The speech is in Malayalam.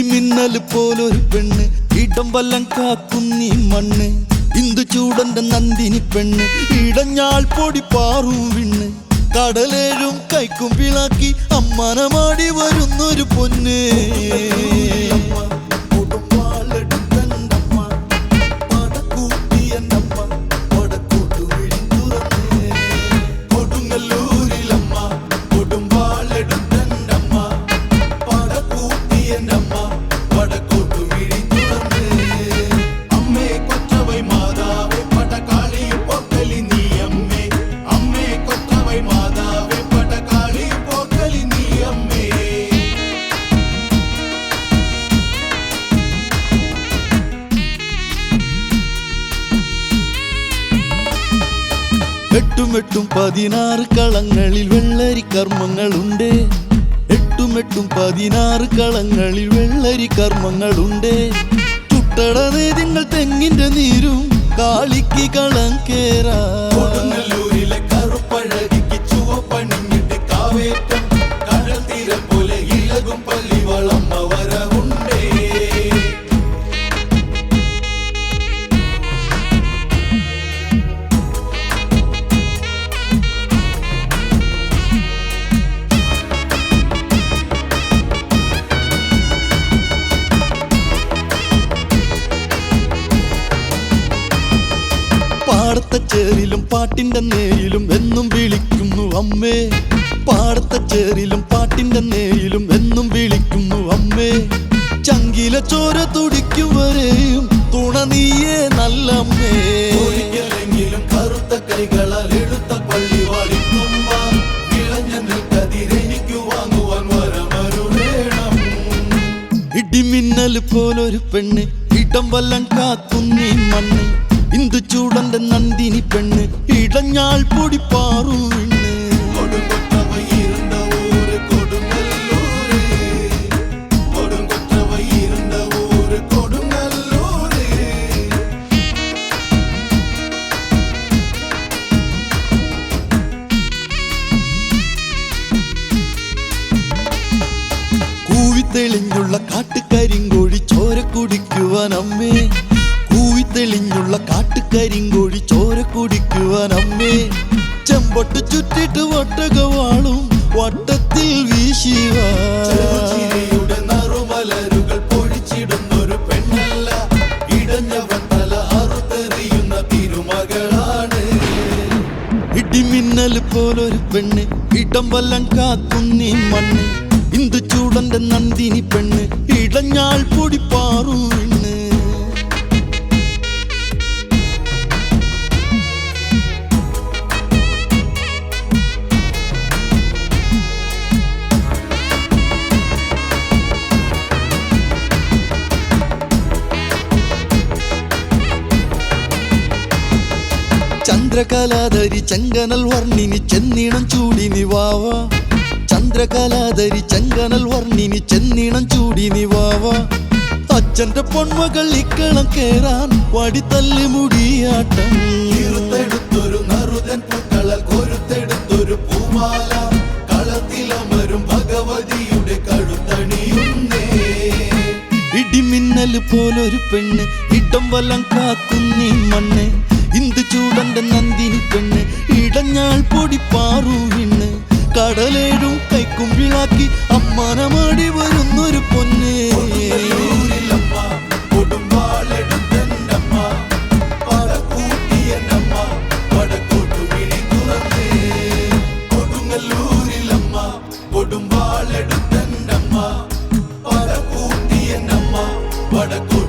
ഇടിമിന്നല് പോലൊരു പെണ്ണ് ഇടം വല്ലം കാക്കുന്നീ മണ്ണ് ഇന്ദു ചൂടന്റെ നന്ദിനി പെണ്ണ് ഇടഞ്ഞാൽ പൊടി പാറും വിണ്ണ് കടലേഴും കൈക്കും വിളാക്കി അമ്മനമാടി വരുന്നൊരു പൊന്ന് എട്ടുമെട്ടും 16 കളങ്ങളിൽ വെള്ളരി കർമ്മങ്ങളുണ്ട് എട്ടുമെട്ടും 16 കളങ്ങളിൽ വെള്ളരി കർമ്മങ്ങളുണ്ട് ചുട്ടട നേദ്യങ്ങൾ തെങ്ങിന്റെ നീരും കാളിക്ക് കളം കേറാ കൊടുങ്ങല്ലൂരിലെ കറുപ്പഴകിക്ക് ചുവപ്പണിഞ്ഞിട്ട് കാവേറ്റം കടൽ തീരം പോലെ ഇളകും പള്ളി വളമ്മ വരവുണ്ടേ പാടത്തെ ചേറിലും പാട്ടിന്റെ നേയിലും എന്നും വിളിക്കുന്നു അമ്മേ പാടത്തെ ചേറിലും പാട്ടിന്റെ നേയിലും എന്നും വിളിക്കുന്നു അമ്മേ ചങ്കിലെ ചോര തുടിക്കും വരെയും തുണ നീയേ നല്ലമ്മേ ഒരിക്കലെങ്കിലും കറുത്ത കൈകളാൽ എടുത്ത പള്ളി വാളിക്കുമ്പ ഇളഞ്ഞ നെൽക്കതിരെനിക്കു വാങ്ങുവാൻ വരമരുളേണം ഇടിമിന്നല് പോലൊരു പെണ്ണ് ഇടം വല്ലം കാക്കുന്നീ മണ്ണ് ഇന്ദു ചൂടന്റെ നന്ദിനി പെണ്ണ് ഇടഞ്ഞാൽ പൊടി പാറും വിണ്ണ് കൂവിത്തെളിഞ്ഞുള്ള കാട്ടുകരിങ്കോഴി ചോര കുടിക്കുവാൻ അമ്മേ തെളിഞ്ഞുള്ള കാട്ടുകരിങ്കോഴി ചോര കുടിക്കുവാൻ അമ്മേ ചെമ്പൊട്ട് ചുറ്റിട്ട് വട്ടകവാളും വട്ടത്തിൽ വീശിയുടെ നറുമലരുകൾ പൊഴിച്ചിടുന്നൊരു പെണ്ണല്ല ഇടഞ്ഞവൻ തല അറുത്തെറിയുന്ന തിരുമകളാണ് ഇടിമിന്നല് പോലൊരു പെണ്ണ് ഇടം വല്ലം കാക്കുന്നീ മണ്ണ് ഇന്ദു ചൂടന്റെ നന്ദിനി പെണ്ണ് ഇടഞ്ഞാൽ പൊടി പാറും വിണ്ണ് ചന്ദ്രകലാധരി ചെങ്കനൽ വർണ്ണിനി ചെന്നിണം ചൂടിനി വാവ ചന്ദ്രകലാധരി ചെങ്കനൽ വർണ്ണിനി ചെന്നിണം ചൂടിനി വാവ അച്ഛന്റെ പൊന്മകൾ ഇക്കളം കേറാൻ വടിത്തല്ലി മുടിയാട്ടം ഇരുത്തെടുത്തൊരു നറുതൻ പൂക്കളൽ കൊരുത്തെടുത്തൊരു പൂമാല കളത്തിലമരും ഭഗവതിയുടെ കഴുത്തണിയുന്നേ ഇടിമിന്നല് പോലൊരു പെണ്ണ് ഇടം വല്ലം കാക്കുന്നീ മണ്ണ് ഇന്ദു ചൂടന്റെ നന്ദിനി പെണ്ണ് ഇടഞ്ഞാൽ പൊടി പാറും വിണ്ണ് കടലേഴും കൈക്കും വിളാക്കി അമ്മാനമാടി വരുന്നൊരു പൊന്ന് കൊടുങ്കാലെടുത്തന്നമ്മ പടകൂട്ടിയന്നമ്മ പടക്കൂ